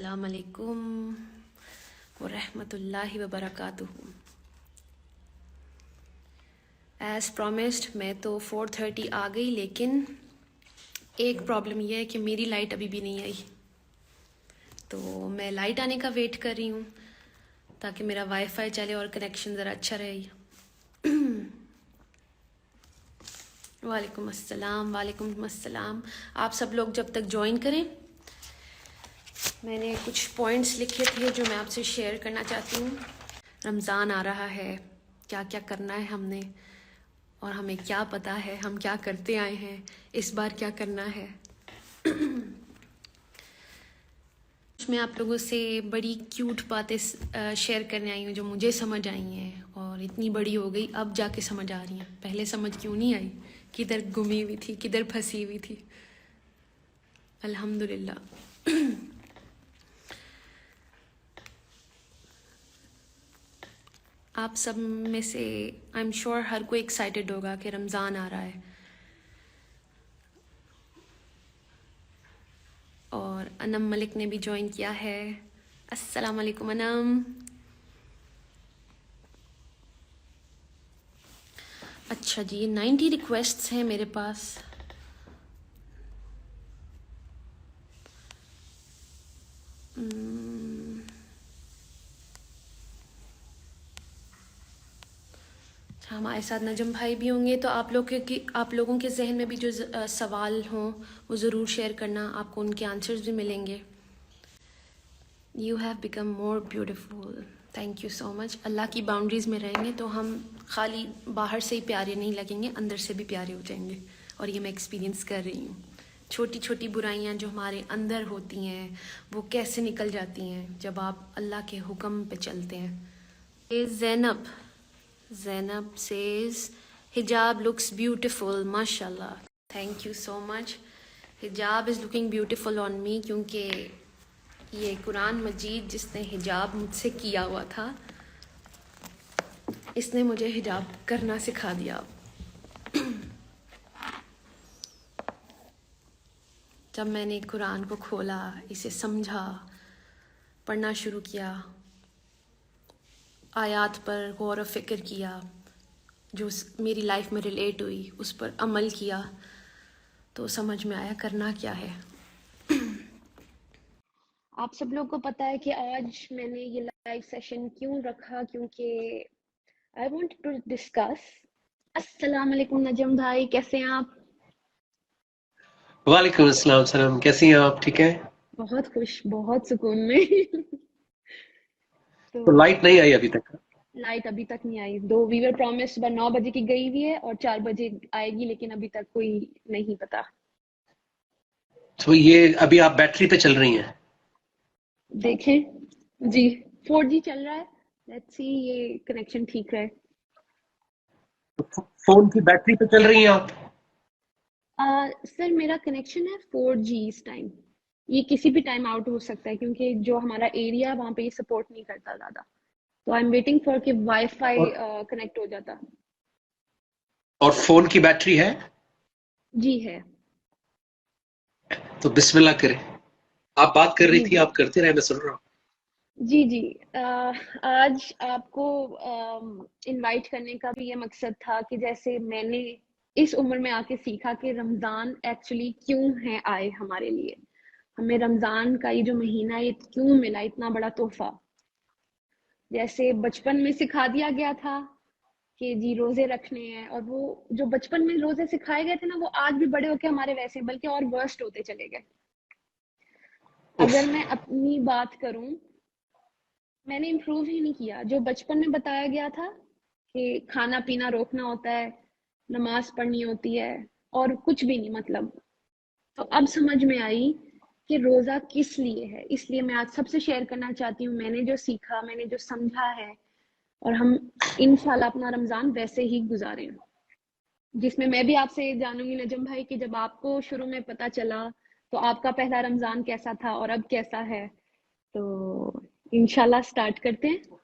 السلام علیکم ورحمۃ اللہ وبرکاتہ. ایز پرومسڈ میں تو 4:30 آ گئی، لیکن ایک پرابلم یہ ہے کہ میری لائٹ ابھی بھی نہیں آئی، تو میں لائٹ آنے کا ویٹ کر رہی ہوں تاکہ میرا وائی فائی چلے اور کنیکشن ذرا اچھا رہے. وعلیکم السلام. وعلیکم السلام. آپ سب لوگ جب تک جوائن کریں، میں نے کچھ پوائنٹس لکھے تھے جو میں آپ سے شیئر کرنا چاہتی ہوں. رمضان آ رہا ہے، کیا کیا کرنا ہے ہم نے، اور ہمیں کیا پتہ ہے ہم کیا کرتے آئے ہیں، اس بار کیا کرنا ہے. میں آپ لوگوں سے بڑی کیوٹ باتیں شیئر کرنے آئی ہوں جو مجھے سمجھ آئی ہیں، اور اتنی بڑی ہو گئی اب جا کے سمجھ آ رہی ہیں. پہلے سمجھ کیوں نہیں آئی، کدھر گمی ہوئی تھی، کدھر پھنسی ہوئی تھی. الحمدللہ. آپ سب میں سے آئی ایم شیور ہر کوئی ایکسائٹیڈ ہوگا کہ رمضان آ رہا ہے. اور انم ملک نے بھی جوائن کیا ہے. السلام علیکم انم. اچھا جی، 90 ریکویسٹس ہیں میرے پاس. ہمارے ساتھ نجم بھائی بھی ہوں گے، تو آپ لوگوں کے ذہن میں بھی جو سوال ہوں وہ ضرور شیئر کرنا، آپ کو ان کے آنسرز بھی ملیں گے. You have become more beautiful. Thank you so much. Allah کی باؤنڈریز میں رہیں گے تو ہم خالی باہر سے ہی پیارے نہیں لگیں گے، اندر سے بھی پیارے ہو جائیں گے. اور یہ میں ایکسپیرینس کر رہی ہوں. چھوٹی چھوٹی برائیاں جو ہمارے اندر ہوتی ہیں وہ کیسے نکل جاتی ہیں جب آپ اللہ کے حکم پہ چلتے ہیں. زینب says hijab looks beautiful. ماشاءاللہ. thank you so much. hijab is looking beautiful on me کیونکہ یہ قرآن مجید جس نے حجاب مجھ سے کیا ہوا تھا، اس نے مجھے حجاب کرنا سکھا دیا. جب میں نے قرآن کو کھولا، اسے سمجھا، پڑھنا شروع کیا، آیات پر غور و فکر کیا جو میری لائف میں ریلیٹ ہوئی، اس پر عمل کیا، تو سمجھ میں آیا کرنا کیا ہے. آپ سب لوگ کو پتہ ہے کہ آج میں نے یہ لائیو سیشن کیوں رکھا، کیونکہ I want to discuss. السلام علیکم نجم بھائی، کیسے ہیں آپ؟ وعلیکم السلام. سلام، کیسی ہیں آپ؟ ٹھیک ہیں؟ بہت خوش، بہت سکون میں. تو لائٹ نہیں آئی ابھی تک؟ لائٹ ابھی تک نہیں آئی. وی ور پرومس صبح 9 بجے کی گئی ہوئی ہے اور 4 بجے آئے گی، لیکن ابھی تک کوئی نہیں پتا. تو یہ ابھی آپ بیٹری پہ چل رہی ہیں؟ دیکھیں جی، 4G چل رہا ہے. لیٹس سی یہ کنیکشن ٹھیک رہے. فون کی بیٹری پہ چل رہی ہیں آپ؟ سر میرا کنیکشن ہے 4G اس ٹائم. یہ کسی بھی ٹائم آؤٹ ہو سکتا ہے کیونکہ جو ہمارا ایریا وہاں پہ یہ سپورٹ نہیں کرتا زیادہ. تو آئی ایم ویٹنگ فار کہ وائی فائی کنیکٹ ہو جاتا. اور فون کی بیٹری ہے؟ جی ہے. تو بسم اللہ کریں. آپ بات کر رہی جی تھی، جی آپ کرتے رہے، میں سن رہا ہوں. جی جی. آج آپ کو انوائٹ کرنے کا بھی یہ مقصد تھا کہ جیسے میں نے اس عمر میں آ کے سیکھا کہ رمضان ایکچولی کیوں ہے آئے ہمارے لیے، ہمیں رمضان کا یہ جو مہینہ یہ کیوں ملا اتنا بڑا تحفہ. جیسے بچپن میں سکھا دیا گیا تھا کہ جی روزے رکھنے ہیں، اور وہ جو بچپن میں روزے سکھائے گئے تھے نا، وہ آج بھی بڑے ہو کے ہمارے ویسے بلکہ اور ورسٹ ہوتے چلے گئے. اف. اگر میں اپنی بات کروں، میں نے امپروو ہی نہیں کیا. جو بچپن میں بتایا گیا تھا کہ کھانا پینا روکنا ہوتا ہے، نماز پڑھنی ہوتی ہے، اور کچھ بھی نہیں مطلب. تو اب سمجھ میں آئی کہ روزہ کس لیے ہے. اس لیے میں آج سب سے شیئر کرنا چاہتی ہوں میں نے جو سیکھا، میں نے جو سمجھا ہے، اور ہم انشاءاللہ اپنا رمضان ویسے ہی گزاریں، جس میں بھی آپ سے جانوں گی نجم بھائی کہ جب آپ کو شروع میں پتہ چلا تو آپ کا پہلا رمضان کیسا تھا اور اب کیسا ہے. تو انشاءاللہ سٹارٹ کرتے ہیں.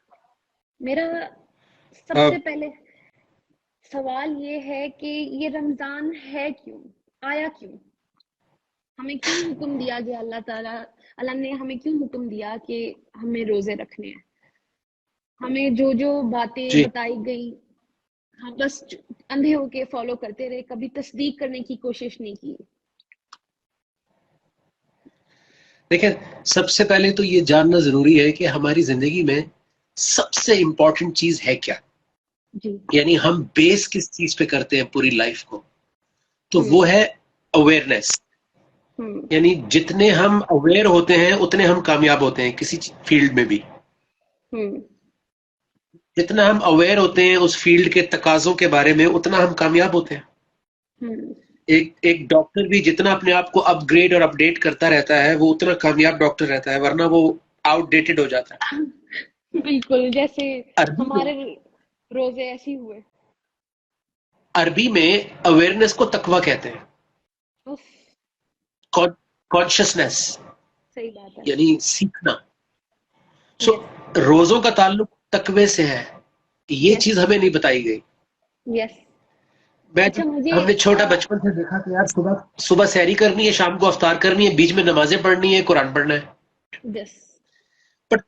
میرا سب سے پہلے سوال یہ ہے کہ یہ رمضان ہے کیوں، آیا کیوں؟ ہمیں کیوں حکم دیا گیا اللہ نے ہمیں کیوں حکم دیا کہ ہمیں روزے رکھنے ہیں؟ ہمیں جو باتیں جی بتائی گئی ہم بس اندھے ہو کے فالو کرتے رہے، کبھی تصدیق کرنے کی کوشش نہیں کی. دیکھیں، سب سے پہلے تو یہ جاننا ضروری ہے کہ ہماری زندگی میں سب سے امپورٹنٹ چیز ہے کیا، جی. یعنی ہم بیس کس چیز پہ کرتے ہیں پوری لائف کو، تو ہوں وہ ہے اویئرنیس. ہوں یعنی جتنے ہم اویئر ہوتے ہیں اتنے ہم کامیاب ہوتے ہیں کسی فیلڈ میں بھی. ہوں جتنا ہم اویئر ہوتے ہیں اس فیلڈ کے تقاضوں کے بارے میں اتنا ہم کامیاب ہوتے ہیں. ہوں ایک ڈاکٹر بھی جتنا اپنے آپ کو اپ گریڈ اور اپ ڈیٹ کرتا رہتا ہے وہ اتنا کامیاب ڈاکٹر رہتا ہے، ورنہ وہ آؤٹ ڈیٹڈ ہو جاتا ہے. بالکل، جیسے عربی میں ہمارے روزے ایسے ہی ہوئے. عربی میں اویئرنیس کو تقوی کہتے ہیں، اف، کانشیسنیس، صحیح بات ہے. یعنی سیکھنا. سو یس روزوں کا تعلق تقوی سے ہے، یہ یس چیز ہمیں نہیں بتائی گئی. یس. میں اچھا مجھے ہم نے چھوٹا بچپن سے دیکھا کہ یار صبح سحری کرنی ہے، شام کو افطار کرنی ہے، بیچ میں نمازیں پڑھنی ہے، قرآن پڑھنا ہے. یس پر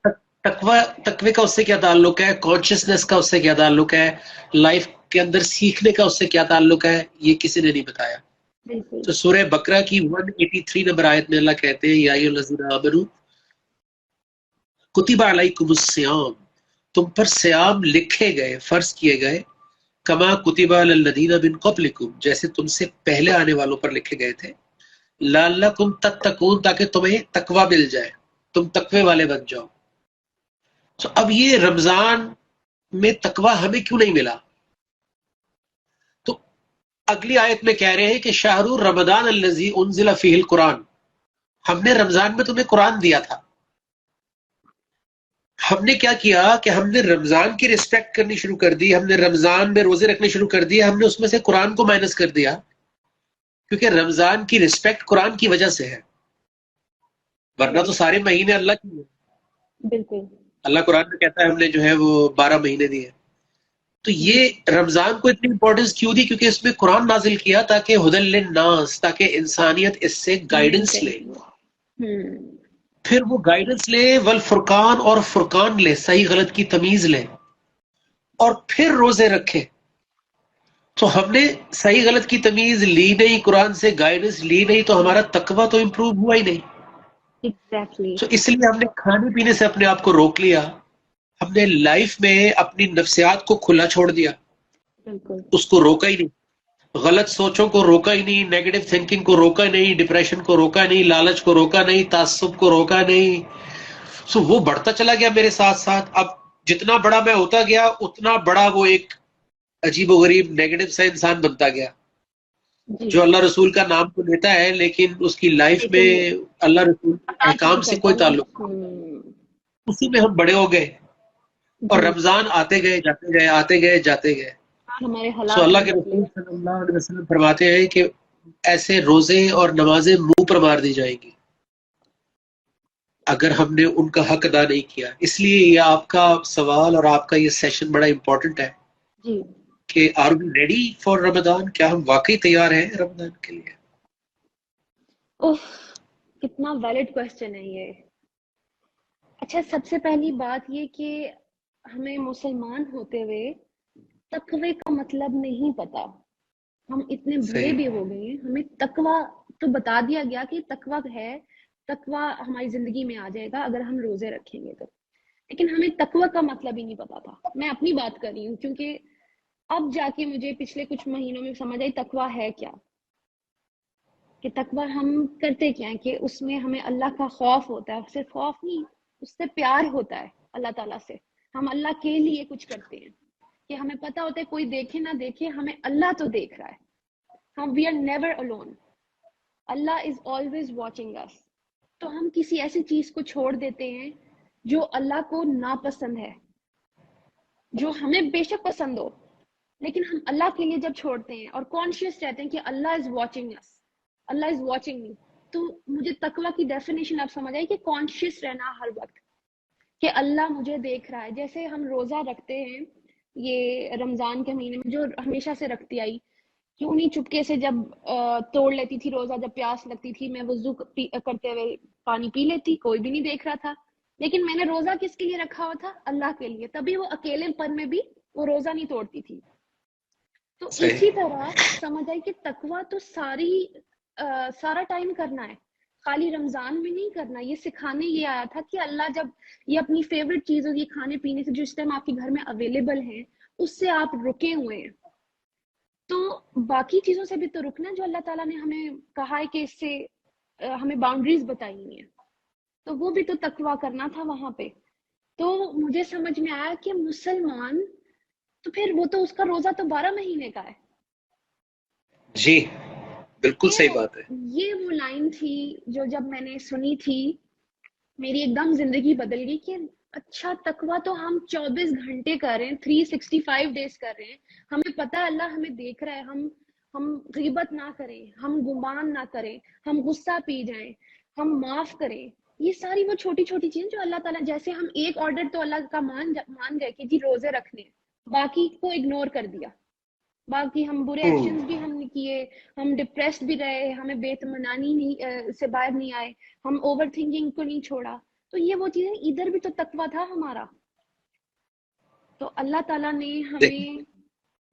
تقوی کا اس سے کیا تعلق ہے، کانشیسنیس کا اس سے کیا تعلق ہے، لائف کے اندر سیکھنے کا اس سے کیا تعلق ہے، یہ کسی نے نہیں بتایا. بالکل. تو سورہ بقرہ کی 183 نمبر آیت میں اللہ کہتے ہیں، یا ایھا الذین آمنوا کتب علیکم الصیام، تم پر سیام لکھے گئے، فرض کیے گئے، کما کتب علی الذین من قبلکم، جیسے تم سے پہلے آنے والوں پر لکھے گئے تھے، لعلکم تتقون، تاکہ تمہیں تقوی مل جائے، تم تقوی والے بن جاؤ. تو اب یہ رمضان میں تقوی ہمیں کیوں نہیں ملا؟ تو اگلی آیت میں کہہ رہے ہیں کہ شہر رمضان الذی انزل فیہ القرآن، ہم نے رمضان میں تمہیں قرآن دیا تھا. ہم نے کیا کیا کہ ہم نے رمضان کی رسپیکٹ کرنی شروع کر دی، ہم نے رمضان میں روزے رکھنے شروع کر دیے، ہم نے اس میں سے قرآن کو مائنس کر دیا، کیونکہ رمضان کی رسپیکٹ قرآن کی وجہ سے ہے، ورنہ تو رائٹ. سارے مہینے اللہ کی ہیں. بالکل. اللہ قرآن میں کہتا ہے ہم نے جو ہے وہ 12 مہینے دیے. تو جی. یہ رمضان کو اتنی امپورٹنس کیوں دی؟ کیونکہ اس میں قرآن نازل کیا تاکہ ہدی للناس، تاکہ انسانیت اس سے عمل گائیڈنس لے. کریں. ہوں پھر وہ گائیڈنس لے، والفرقان، اور فرقان لے، صحیح غلط کی تمیز لے، اور پھر روزے رکھے. تو ہم نے صحیح غلط کی تمیز لی نہیں، قرآن سے گائیڈنس لی نہیں، تو ہمارا تقویٰ تو امپروو ہوا ہی نہیں. ایگزیکٹلی. تو اس لیے ہم نے کھانے پینے سے اپنے آپ کو روک لیا، ہم نے لائف میں اپنی نفسیات کو کھلا چھوڑ دیا، بالکل. اس کو روکا ہی نہیں، غلط سوچوں کو روکا ہی نہیں، نیگیٹو تھنکنگ کو روکا نہیں، ڈپریشن کو روکا نہیں، لالچ کو روکا نہیں، تعصب کو روکا نہیں. سو وہ بڑھتا چلا گیا میرے ساتھ ساتھ. اب جتنا بڑا میں ہوتا گیا اتنا بڑا وہ ایک عجیب و غریب نیگیٹو سا انسان بنتا گیا، جی. جو اللہ رسول کا نام تو لیتا ہے لیکن اس کی لائف میں لیکن اللہ رسول کے اطاعت احکام نہیں سے کرتا کوئی نا. تعلق نہیں. اسی میں ہم بڑے ہو گئے، اور جی. رمضان آتے گئے جاتے گئے، آتے گئے جاتے گئے. اور ہمارے سو حالات اللہ نہیں کے بدلے. رسول صلی اللہ علیہ وسلم فرماتے ہیں کہ ایسے روزے اور نمازیں منہ پر مار دی جائیں گی اگر ہم نے ان کا حق ادا نہیں کیا. اس لیے یہ آپ کا سوال اور آپ کا یہ سیشن بڑا امپورٹنٹ ہے جی. کہ آر وی ریڈی فار رمضان، کیا ہم واقعی تیار ہیں رمضان کے لیے؟ اوف، کتنا ویلڈ کوسچن ہے یہ. اچھا، سب سے پہلی بات یہ کہ ہمیں مسلمان ہوتے ہوئے تقوی کا مطلب نہیں پتا. ہم اتنے بڑے صحیح. بھی ہو گئے ہیں، ہمیں تقوی تو بتا دیا گیا کہ تقوی ہے، تقوی ہماری زندگی میں آ جائے گا اگر ہم روزے رکھیں گے تو، لیکن ہمیں تقوی کا مطلب ہی نہیں پتا تھا. میں اپنی بات کر رہی ہوں کیونکہ اب جا کے مجھے پچھلے کچھ مہینوں میں سمجھ آئی تقوی ہے کیا، کہ تقوی ہم کرتے کیا ہیں، کہ اس میں ہمیں اللہ کا خوف ہوتا ہے. صرف خوف نہیں، اس سے پیار ہوتا ہے اللہ تعالیٰ سے. ہم اللہ کے لیے کچھ کرتے ہیں کہ ہمیں پتا ہوتا ہے کوئی دیکھے نہ دیکھے ہمیں اللہ تو دیکھ رہا ہے. ہم we are never alone. Allah is always watching us. تو ہم کسی ایسی چیز کو چھوڑ دیتے ہیں جو اللہ کو ناپسند ہے، جو ہمیں بے شک پسند ہو، لیکن ہم اللہ کے لیے جب چھوڑتے ہیں اور کانشیس رہتے ہیں کہ Allah is watching us، Allah is watching me. تو مجھے تقوی کی ڈیفینیشن اب سمجھ آئی کہ کانشیس رہنا ہر وقت کہ اللہ مجھے دیکھ رہا ہے. جیسے ہم روزہ رکھتے ہیں یہ رمضان کے مہینے میں، جو ہمیشہ سے رکھتی آئی، کیوں نہیں چپکے سے جب توڑ لیتی تھی روزہ، جب پیاس لگتی تھی میں وضو کرتے ہوئے پانی پی لیتی، کوئی بھی نہیں دیکھ رہا تھا. لیکن میں نے روزہ کس کے لیے رکھا ہوا تھا؟ اللہ کے لیے. تبھی وہ اکیلے پن میں بھی وہ روزہ نہیں توڑتی تھی. تو اسی طرح سمجھ آئی کہ تقویٰ تو سارا ٹائم کرنا ہے، خالی رمضان میں نہیں کرنا. یہ سکھانے یہ آیا تھا کہ اللہ جب یہ اپنی فیوریٹ چیزوں یہ کھانے پینے سے جو اس ٹائم آپ کے گھر میں اویلیبل ہیں اس سے آپ رکے ہوئے ہیں، تو باقی چیزوں سے بھی تو رکنا جو اللہ تعالیٰ نے ہمیں کہا ہے کہ اس سے ہمیں باؤنڈریز بتائی ہیں، تو وہ بھی تو تقویٰ کرنا تھا وہاں پہ. تو مجھے سمجھ میں آیا کہ مسلمان تو پھر وہ تو اس کا روزہ تو 12 مہینے کا ہے. جی بالکل صحیح بات ہے. یہ وہ لائن تھی جو جب میں نے سنی تھی میری ایک دم زندگی بدل گئی کہ اچھا تقویٰ تو ہم 24 گھنٹے کر رہے ہیں، 365 ڈیز کر رہے ہیں. ہمیں پتہ ہے اللہ ہمیں دیکھ رہا ہے. ہم غیبت نہ کریں، ہم گمان نہ کریں، ہم غصہ پی جائیں، ہم معاف کریں. یہ ساری وہ چھوٹی چھوٹی چیزیں جو اللہ تعالیٰ، جیسے ہم ایک آرڈر تو اللہ کا مان گئے کہ جی روزے رکھنے، باقی کو اگنور کر دیا. باقی ہم برے ایکشنز بھی ہم نے کیے، ہم ڈپریسڈ بھی رہے، ہمیں بے اطمینانی نہیں سے باہر نہیں آئے، ہم اوور تھنکنگ کو نہیں چھوڑا. تو یہ وہ چیزیں، ادھر بھی تو تقویٰ تھا ہمارا. تو اللہ تعالیٰ نے ہمیں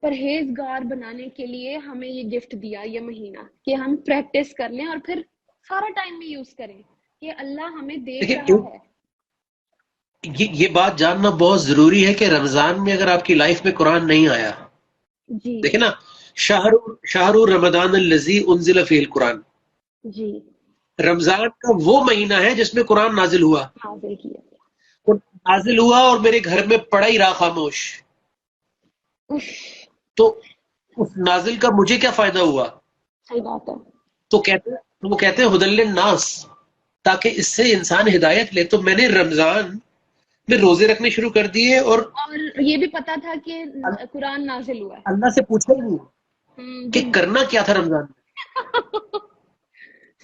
پرہیزگار بنانے کے لیے ہمیں یہ گفٹ دیا یہ مہینہ کہ ہم پریکٹس کر لیں اور پھر سارا ٹائم میں یوز کریں کہ اللہ ہمیں دیکھ رہا ہے. یہ بات جاننا بہت ضروری ہے کہ رمضان میں اگر آپ کی لائف میں قرآن نہیں آیا، جی دیکھیں نا، شہر رمضان الذی انزل فیہ القرآن، جی رمضان کا وہ مہینہ ہے جس میں قرآن نازل ہوا. نازل کیا. نازل ہوا اور میرے گھر میں پڑا ہی رہا خاموش. تو اس نازل کا مجھے کیا فائدہ ہوا؟ صحیح بات ہے. تو وہ کہتے ہیں ہدی للناس، تاکہ اس سے انسان ہدایت لے. تو میں نے رمضان میں روزے رکھنے شروع کر دیے اور یہ بھی پتا تھا کہ قرآن نازل ہوا ہے. اللہ سے پوچھا ہی نہیں کہ کرنا کیا تھا رمضان میں.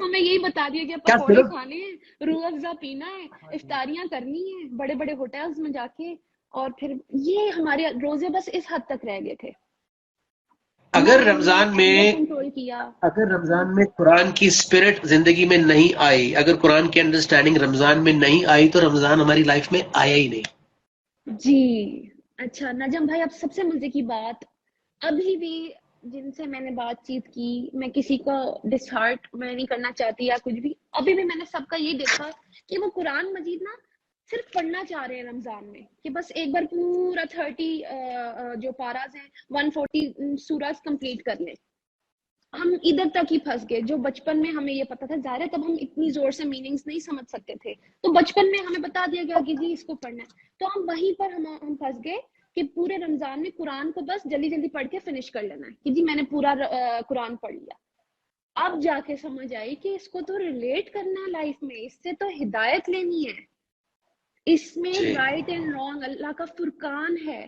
ہمیں یہی بتا دیا کہ پکوڑے کھانے ہیں، روح افزا پینا ہے، افطاریاں کرنی ہیں بڑے بڑے ہوٹلز میں جا کے، اور پھر یہ ہمارے روزے بس اس حد تک رہ گئے تھے. اگر رمضان میں قرآن کی اسپرٹ زندگی میں نہیں آئی، اگر قرآن کی انڈرسٹینڈنگ رمضان میں نہیں آئی، تو رمضان ہماری لائف میں آیا ہی نہیں. جی اچھا نجم بھائی، اب سب سے مزے کی بات، ابھی بھی جن سے میں نے بات چیت کی، میں کسی کو ڈس ہارٹ میں نہیں کرنا چاہتی یا کچھ بھی، ابھی بھی میں نے سب کا یہ دیکھا کہ وہ قرآن مجید نا صرف پڑھنا چاہ رہے ہیں رمضان میں، کہ بس ایک بار پورا 30 جو پاراز ہیں 140 سوراز کمپلیٹ کر لیں. ہم ادھر تک ہی پھنس گئے جو بچپن میں ہمیں یہ پتا تھا. ظاہر ہے تب ہم اتنی زور سے میننگز نہیں سمجھ سکتے تھے، تو بچپن میں ہمیں بتا دیا گیا کہ جی اس کو پڑھنا ہے، تو ہم وہیں پر ہم پھنس گئے کہ پورے رمضان میں قرآن کو بس جلدی جلدی پڑھ کے فنش کر لینا ہے کہ جی میں نے پورا قرآن پڑھ لیا. اب جا کے سمجھ آئی کہ اس کو تو ریلیٹ کرنا ہے لائف میں، اس سے تو ہدایت لینی ہے. اس میں رائٹ اینڈ رانگ اللہ کا فرقان ہے.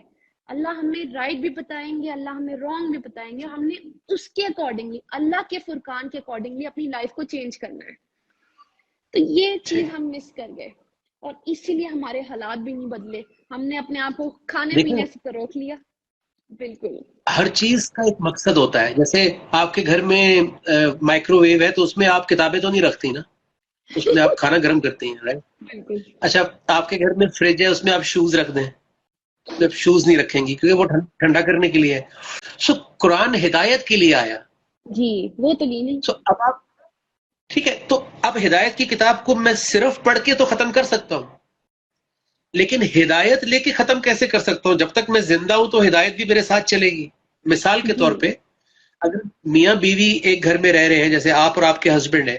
اللہ ہمیں رائٹ بھی بتائیں گے، اللہ ہمیں رانگ بھی بتائیں گے، ہم نے اس کے اکارڈنگلی، اللہ کے فرقان کے اکارڈنگلی اپنی لائف کو چینج کرنا ہے. تو یہ چیز ہم مس کر گئے اور اسی لیے ہمارے حالات بھی نہیں بدلے. ہم نے اپنے آپ کو کھانے پینے سے تو روک لیا. بالکل ہر چیز کا ایک مقصد ہوتا ہے. جیسے آپ کے گھر میں مائکرو ویو ہے تو اس میں آپ کتابیں تو نہیں رکھتی نا، اس میں آپ کھانا گرم کرتی ہیں، رائٹ؟ بالکل. اچھا آپ کے گھر میں فریج ہے، اس میں آپ شوز رکھ دیں، شوز نہیں رکھیں گی کیونکہ وہ ٹھنڈا کرنے کے لیے ہے. سو قرآن ہدایت کے لیے آیا. جی وہ تو نہیں. سو اب آپ ٹھیک ہے، تو اب ہدایت کی کتاب کو میں صرف پڑھ کے تو ختم کر سکتا ہوں، لیکن ہدایت لے کے ختم کیسے کر سکتا ہوں؟ جب تک میں زندہ ہوں تو ہدایت بھی میرے ساتھ چلے گی. مثال کے طور پہ اگر میاں بیوی ایک گھر میں رہ رہے ہیں، جیسے آپ اور آپ کے ہسبینڈ ہیں،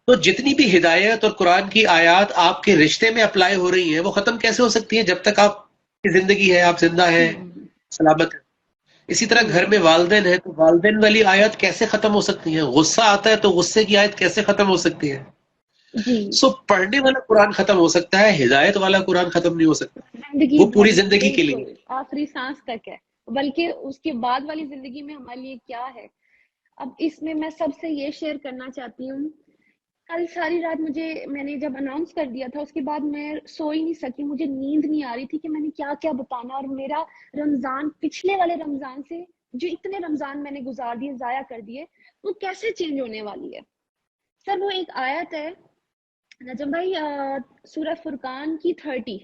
تو جتنی بھی ہدایت اور قرآن کی آیات آپ کے رشتے میں اپلائی ہو رہی ہیں وہ ختم کیسے ہو سکتی ہیں جب تک آپ کی زندگی ہے، آپ زندہ ہیں، سلامت ہیں. اسی طرح گھر میں والدین ہیں تو والدین والی آیات کیسے ختم ہو سکتی ہیں؟ غصہ آتا ہے تو غصے کی آیت کیسے ختم ہو سکتی ہے؟ سو پڑھنے والا قرآن ختم ہو سکتا ہے، ہدایت والا قرآن ختم نہیں ہو سکتا. وہ پوری زندگی کے لیے، آخری سانس تک ہے، بلکہ اس کے بعد والی زندگی میں ہمارے لیے کیا ہے. اب اس میں سب سے یہ شیئر کرنا چاہتی ہوں، کل ساری رات میں نے جب اناؤنس کر دیا تھا اس کے بعد میں سو ہی نہیں سکی، مجھے نیند نہیں آ رہی تھی کہ میں نے کیا کیا بتانا. اور میرا رمضان پچھلے والے رمضان سے جو اتنے رمضان میں نے گزار دیے، ضائع کر دیے، وہ کیسے چینج ہونے والی ہے؟ سر وہ ایک آیت ہے نجم بھائی، سورہ فرقان کی 30،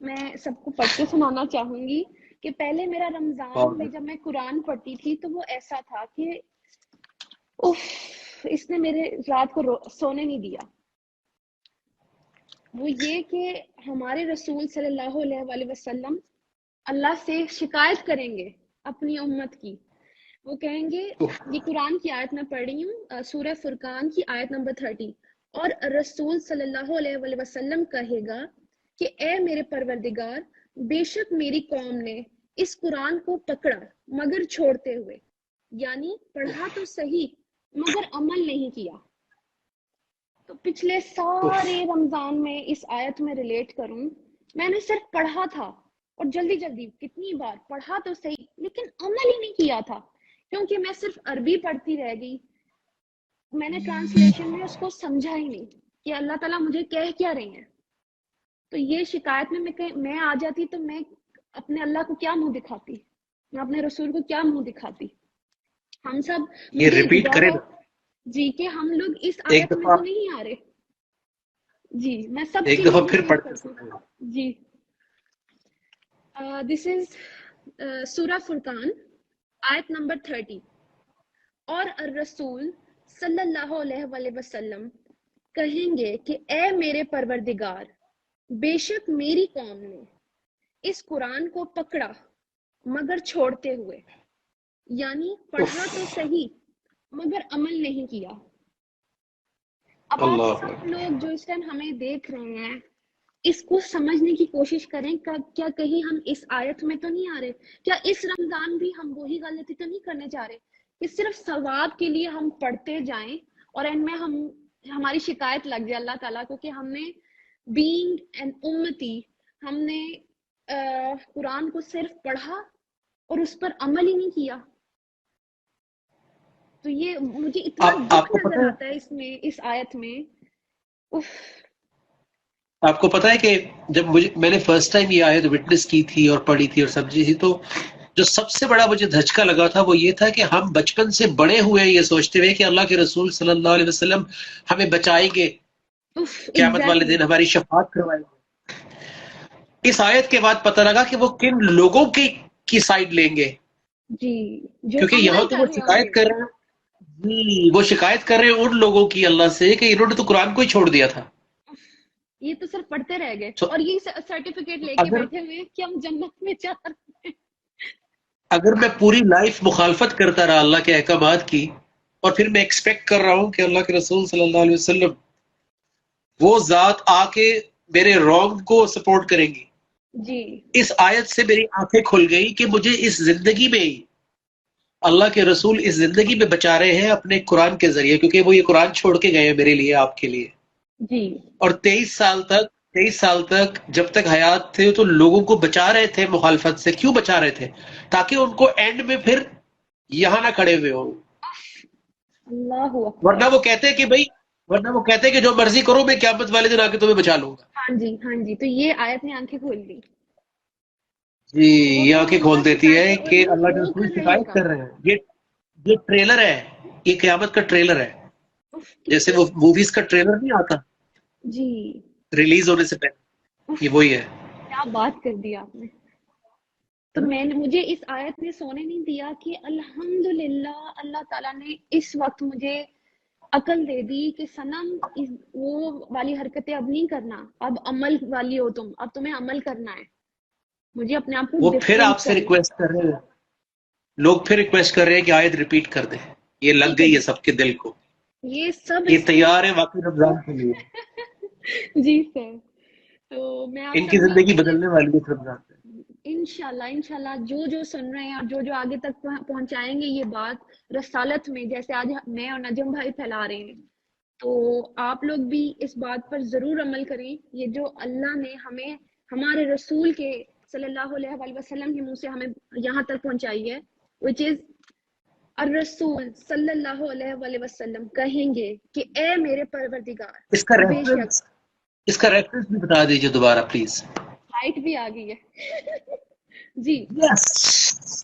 میں سب کو پڑھ کے سنانا چاہوں گی کہ پہلے میرا رمضان میں جب میں قرآن پڑھتی تھی تو وہ ایسا تھا کہ اف، اس نے میرے رات کو سونے نہیں دیا۔ وہ یہ کہ ہمارے رسول صلی اللہ علیہ وسلم اللہ سے شکایت کریں گے اپنی امت کی، وہ کہیں گے، یہ قرآن کی آیت میں پڑھ رہی ہوں، سورہ فرقان کی آیت نمبر 30، اور رسول صلی اللہ علیہ وسلم کہے گا کہ اے میرے پروردگار، بے شک میری قوم نے اس قرآن کو پکڑا مگر چھوڑتے ہوئے، یعنی پڑھا تو صحیح مگر عمل نہیں کیا۔ تو پچھلے سارے رمضان میں اس آیت میں ریلیٹ کروں، میں نے صرف پڑھا تھا، اور جلدی جلدی کتنی بار پڑھا تو صحیح لیکن عمل ہی نہیں کیا تھا، کیونکہ میں صرف عربی پڑھتی رہ گئی، میں نے ٹرانسلیشن میں اس کو سمجھا ہی نہیں کہ اللہ تعالیٰ مجھے کہہ کیا رہے ہیں۔ تو یہ شکایت میں آ جاتی تو میں اپنے اللہ کو کیا منہ دکھاتی، میں اپنے رسول کو کیا منہ دکھاتی؟ ہم سب، یہ مجھے ریپیٹ ڈر کرے ہے نا جی کہ ہم لوگ اس ایک آیت میں دفعہ، تو نہیں آ رہے جی، میں سب ایک چیزیں دفعہ پھر ریپیٹ پڑھ کے کرتی سنائیں۔ ہوں جی۔ دس از سورہ فرقان آیت نمبر 30، اور الرسول صلی اللہ علیہ وسلم کہیں گے کہ اے میرے پروردگار، بے شک میری قوم نے اس قرآن کو پکڑا مگر چھوڑتے ہوئے، یعنی پڑھا تو صحیح مگر عمل نہیں کیا۔ اب آپ اللہ سب لوگ جو اس ٹائم ہمیں دیکھ رہے ہیں اس کو سمجھنے کی کوشش کریں، کیا کہیں ہم اس آیت میں تو نہیں آ رہے؟ کیا اس رمضان بھی ہم وہی غلطی تو نہیں کرنے جا رہے کہ صرف ثواب کے لیے ہم پڑھتے جائیں اور ان میں ہماری شکایت لگ جائے اللہ تعالیٰ کو کہ ہم نے بینگ این امتی، ہم نے قرآن کو صرف پڑھا اور اس پر عمل ہی نہیں کیا؟ تو یہ مجھے اتنا دکھ آپ کو پتہ نظر ہے، آتا ہے اس میں، اس آیت میں، اف۔ آپ کو پتا ہے کہ جب میں نے فرسٹ ٹائم یہ آیت وٹنس کی تھی اور پڑھی تھی اور سمجھی تھی، تو جو سب سے بڑا مجھے دھچکا لگا تھا وہ یہ تھا کہ ہم بچپن سے بڑے ہوئے یہ سوچتے ہوئے کہ اللہ کے رسول صلی اللہ علیہ وسلم ہمیں بچائیں گے، قیامت والے ایگزیکٹلی دن ہماری شفاعت کروائیں گے۔ اس آیت کے بعد پتہ لگا کہ وہ کن لوگوں کی سائڈ لیں گے، جی، جو کیونکہ یہاں عمل تو کر وہ رہے ہوں شکایت گے کر رہے ہیں، وہ شکایت کر رہے ہیں ان لوگوں کی اللہ سے کہ انہوں نے تو قرآن کو ہی چھوڑ دیا تھا۔ یہ تو صرف پڑھتے رہ گئے تو اور یہ سرٹیفکیٹ لے کے اگر بیٹھے ہوئے کہ ہم جنت میں جا رہے ہیں۔ اگر میں پوری لائف مخالفت کرتا رہا اللہ کے احکامات کی، اور پھر میں ایکسپیکٹ کر رہا ہوں کہ اللہ کے رسول صلی اللہ علیہ وسلم وہ ذات آ کے میرے رونگ کو سپورٹ کریں گی، جی اس آیت سے میری آنکھیں کھل گئی کہ مجھے اس زندگی میں ہی اللہ کے رسول اس زندگی میں بچا رہے ہیں اپنے قرآن کے ذریعے، کیونکہ وہ یہ قرآن چھوڑ کے گئے ہیں میرے لیے، آپ کے لیے۔ جی اور 23 سال تک جب تک حیات تھے تو لوگوں کو بچا رہے تھے مخالفت سے۔ کیوں بچا رہے تھے؟ تاکہ ان کو اینڈ میں پھر یہاں نہ کھڑے ہوئے ہوں، اللہ ورنہ اکبر۔ وہ کہتے کہ جو مرضی کرو، میں قیامت والے دن آ کے تمہیں بچا لوں گا۔ ہاں جی، تو یہ آیت نے آنکھیں کھول دی جی، کہ وہ یہ تو آنکھیں اللہ کھول دیتی شکایت ہے کر، اور کہ وہ اللہ کے ہو رسول کر رہے شکایت گا۔ کر رہے ہیں۔ یہ ٹریلر ہے، یہ قیامت کا ٹریلر ہے، اف، جیسے کتنی، وہ موویز کا ٹریلر نہیں آتا جی ریلیز ہونے سے پہلے، اف، یہ وہی ہے۔ کیا بات کر دی آپ نے۔ تو مجھے اس آیت نے سونے نہیں دیا کہ الحمدللہ اللہ تعالیٰ نے اس وقت مجھے عقل دے دی کہ صنم وہ والی حرکتیں اب نہیں کرنا، اب عمل والی ہو تم، اب تمہیں عمل کرنا ہے، مجھے اپنے آپ کو وہ پھر ڈفرینٹ آپ سے کرنا ہے۔ ریکویسٹ کر رہے ہیں، لوگ پھر ریکویسٹ کر رہے ہیں کہ آیت ریپیٹ کر دیں۔ یہ لگ ٹھیک ہے گئی ہے جی، سب کے دل کو، یہ سب یہ اس میں تیار ہے واقعی رمضان کے لیے، جی سر، تو میں آپ ان کی سب لوگ زندگی کو یہ بدلنے والی ہے اس رمضان سے۔ انشاءاللہ جو سن رہے ہیں اور جو آگے تک پہنچائیں گے یہ بات رسالت میں، جیسے آج میں اور نجم بھائی پھیلا رہے ہیں، تو آپ لوگ بھی اس بات پر ضرور عمل کریں۔ یہ جو اللہ نے ہمیں ہمارے رسول کے صلی اللہ علیہ وسلم کے منہ سے ہمیں یہاں تک پہنچائی ہے، which is الرسول صلی اللہ علیہ وسلم کہیں گے کہ اے میرے پروردگار، اس کا بے شک، ریفرنس بھی بتا دیجیے دوبارہ پلیز۔ لائٹ بھی آ گئی ہے جی، یس،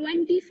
25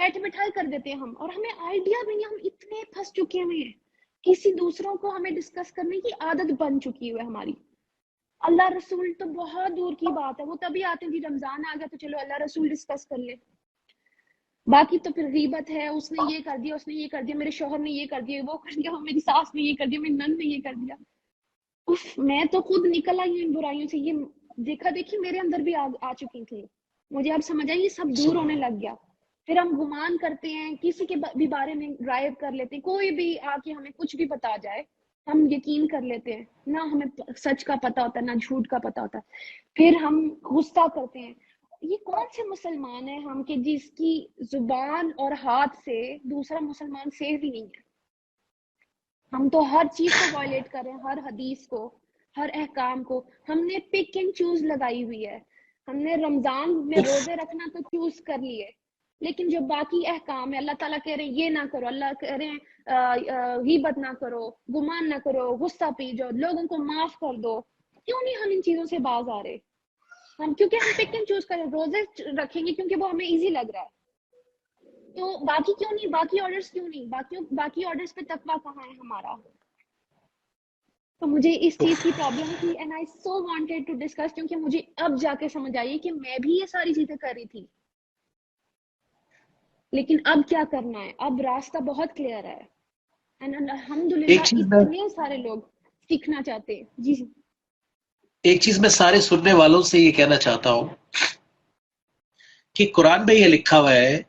بیٹھے بٹھائے کر دیتے ہیں ہم, اور ہمیں آئیڈیا بھی نہیں, ہم اتنے پھنس چکے ہوئے ہیں, کسی دوسروں کو ہمیں ڈسکس کرنے کی عادت بن چکی ہے ہماری. اللہ رسول تو بہت دور کی بات ہے, وہ تبھی آتے ہیں جی رمضان آ گیا تو چلو اللہ رسول ڈسکس کر لے. باقی تو پھر غیبت ہے, اس نے یہ کر دیا, اس نے یہ کر دیا, میرے شوہر نے یہ کر دیا, وہ کر دیا, میری ساس نے یہ کر دیا, میری نند نے یہ کر دیا. اف, میں تو خود نکل آئی ہوں ان برائیوں سے. یہ دیکھا دیکھی میرے اندر بھی آ چکی تھی. مجھے اب سمجھ آئی یہ سب دور ہونے لگ گیا. پھر ہم گمان کرتے ہیں, کسی کے بھی بارے میں رائے کر لیتے ہیں, کوئی بھی آ کے ہمیں کچھ بھی بتا جائے ہم یقین کر لیتے ہیں, نہ ہمیں سچ کا پتہ ہوتا ہے نہ جھوٹ کا پتہ ہوتا ہے. پھر ہم غصہ کرتے ہیں. یہ کون سے مسلمان ہیں ہم کہ جس کی زبان اور ہاتھ سے دوسرا مسلمان سیف ہی نہیں ہے. ہم تو ہر چیز کو وائلیٹ کر رہے ہیں, ہر حدیث کو, ہر احکام کو. ہم نے پک اینڈ چوز لگائی ہوئی ہے. ہم نے رمضان میں روزے رکھنا تو چوز کر لیے, لیکن جو باقی احکام ہے اللہ تعالیٰ کہہ رہے ہیں یہ نہ کرو, اللہ کہہ رہے ہیں غیبت نہ کرو, گمان نہ کرو, غصہ پی جاؤ, لوگوں کو معاف کر دو. کیوں نہیں ہم ان چیزوں سے باز آ رہے؟ ہم کیونکہ ہم پک اینڈ چوز کریں, روزے رکھیں گے کیونکہ وہ ہمیں ایزی لگ رہا ہے, تو باقی کیوں نہیں, باقی آرڈرز کیوں نہیں, باقی آرڈرز پہ تقویٰ کہاں ہے ہمارا؟ تو مجھے اس چیز کی پرابلم تھی, and I so wanted to discuss, کیونکہ مجھے اب جا کے سمجھ آئی کہ میں بھی یہ ساری چیزیں کر رہی تھی. لیکن اب کیا کرنا ہے, اب راستہ بہت کلیئر ہے, اینڈ الحمدللہ اتنے سارے لوگ سیکھنا چاہتے ہیں. جی ایک چیز میں سارے سننے والوں سے یہ کہنا چاہتا ہوں کہ قرآن میں یہ لکھا ہوا ہے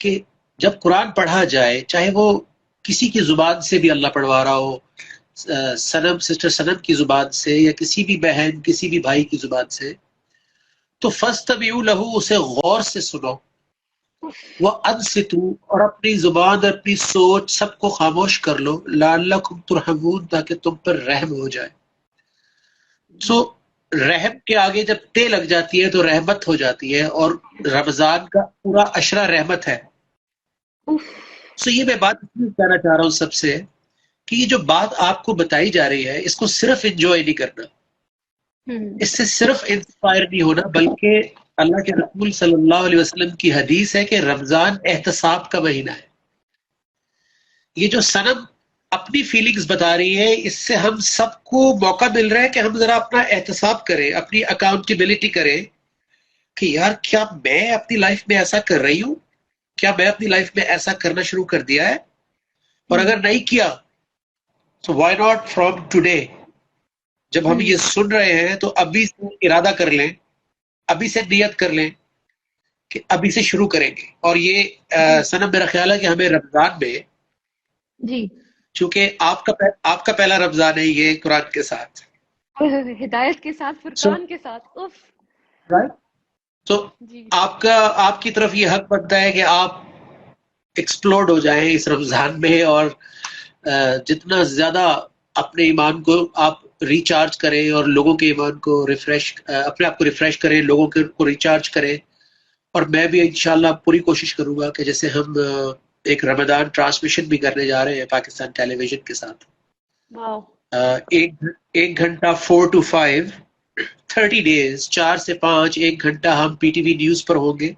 کہ جب قرآن پڑھا جائے, چاہے وہ کسی کی زبان سے بھی اللہ پڑھوا رہا ہو, سنم سسٹر سنم کی زبان سے یا کسی بھی بہن کسی بھی بھائی کی زبان سے, تو فَاسْتَمِعُوا لَهُ, اسے غور سے سنو, وَأَنصِتُوا, اور اپنی زبان اور اپنی سوچ سب کو خاموش کر لو, لَعَلَّكُمْ تُرْحَمُونَ, تاکہ تم پر رحم ہو جائے. سو رحم کے آگے جب تے لگ جاتی ہے تو رحمت ہو جاتی ہے, اور رمضان کا پورا عشرہ رحمت ہے. سو یہ میں بات کہنا چاہ رہا ہوں سب سے کہ یہ جو بات آپ کو بتائی جا رہی ہے اس کو صرف انجوائے نہیں کرنا, اس سے صرف انسپائر نہیں ہونا, بلکہ اللہ کے رسول صلی اللہ علیہ وسلم کی حدیث ہے کہ رمضان احتساب کا مہینہ ہے. یہ جو سنم اپنی فیلنگز بتا رہی ہے, اس سے ہم سب کو موقع مل رہا ہے کہ ہم ذرا اپنا احتساب کریں, اپنی اکاؤنٹیبلٹی کریں کہ یار کیا میں اپنی لائف میں ایسا کر رہی ہوں, کیا میں اپنی لائف میں ایسا کرنا شروع کر دیا ہے, اور اگر نہیں کیا تو وائی ناٹ فرام ٹوڈے, جب ہم یہ سن رہے ہیں تو ابھی سے ارادہ کر لیں, ابھی سے نیت کر لیں کہ ابھی سے شروع کریں گے. اور یہ سنم میرا خیال ہے کہ ہمیں رمضان میں, جی چونکہ آپ کا پہلا رمضان ہے یہ قرآن کے ساتھ, ہدایت کے ساتھ, فرقان کے ساتھ, تو آپ کی طرف یہ حق بنتا ہے کہ آپ ایکسپلورڈ ہو جائیں اس رمضان میں, اور جتنا زیادہ اپنے ایمان کو آپ ریچارج کریں اور لوگوں کے ایمان کو ریفریش, اپنے آپ کو ریفریش کریں, لوگوں کو ریچارج کریں. اور میں بھی انشاءاللہ پوری کوشش کروں گا کہ جیسے ہم ایک رمضان ٹرانسمیشن بھی کرنے جا رہے ہیں پاکستان ٹیلی ویژن کے ساتھ, ایک گھنٹہ 4 to 5 30 days, 4 سے 5 ایک گھنٹہ ہم پی ٹی وی نیوز پر ہوں گے,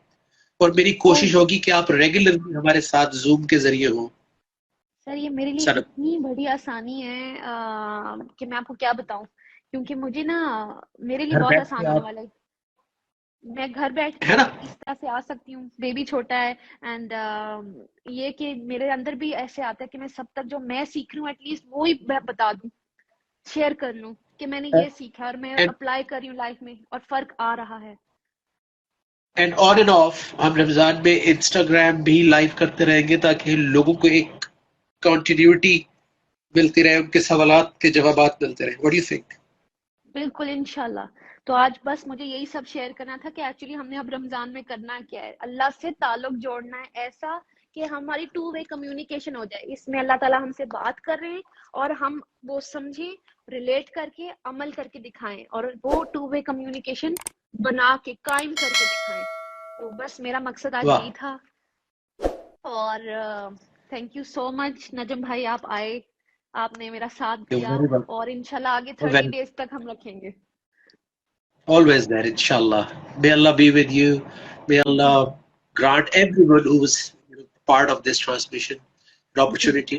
اور میری کوشش ہوگی کہ آپ ریگولرلی ہمارے ساتھ زوم کے ذریعے ہوں. سر یہ میرے لیے اتنی بڑی آسانی ہے کہ میں آپ کو کیا بتاؤں, کیونکہ مجھے نا میرے لیے بہت آسان ہونے والا ہے. میں گھر بیٹھ کے اس طرح سے آ سکتی ہوں, بیبی چھوٹا ہے, اینڈ یہ کہ میرے اندر بھی ایسے آتا ہے کہ میں سب تک جو میں سیکھ رہی ہوں ایٹ لیسٹ وہی بتا دوں, شیئر کر لوں کہ میں نے یہ سیکھا اور میں اپلائی کر رہی ہوں لائف میں, اور فرق آ رہا ہے. اینڈ آن اینڈ آف ہم رمضان میں انسٹاگرام بھی لائیو کرتے رہیں گے تاکہ لوگوں کو ایک کنٹینیوٹی ملتی رہے, ان کے سوالات کے جوابات ملتے رہے. What do you think? بالکل انشاءاللہ. تو آج بس مجھے یہی سب شیئر کرنا تھا کہ ایکچولی ہم نے اب رمضان میں کرنا کیا ہے, اللہ سے تعلق جوڑنا ہے ایسا کہ ہماری 2-way کمیونیکیشن ہو جائے. اس میں اللہ تعالیٰ ہم سے بات کر رہے ہیں اور ہم وہ سمجھیں, ریلیٹ کر کے عمل کر کے دکھائیں, اور وہ 2-way کمیونیکیشن بنا کے قائم کر کے دکھائیں. تو بس میرا مقصد آج یہی تھا. اور تھینک یو سو مچ نجم بھائی, آپ آئے, آپ نے میرا ساتھ دیا, اور انشاءاللہ آگے 30 days تک ہم رکھیں گے. Always there, inshallah. May Allah be with you. May Allah grant everyone who was part of this transmission an opportunity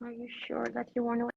Are you sure that you want to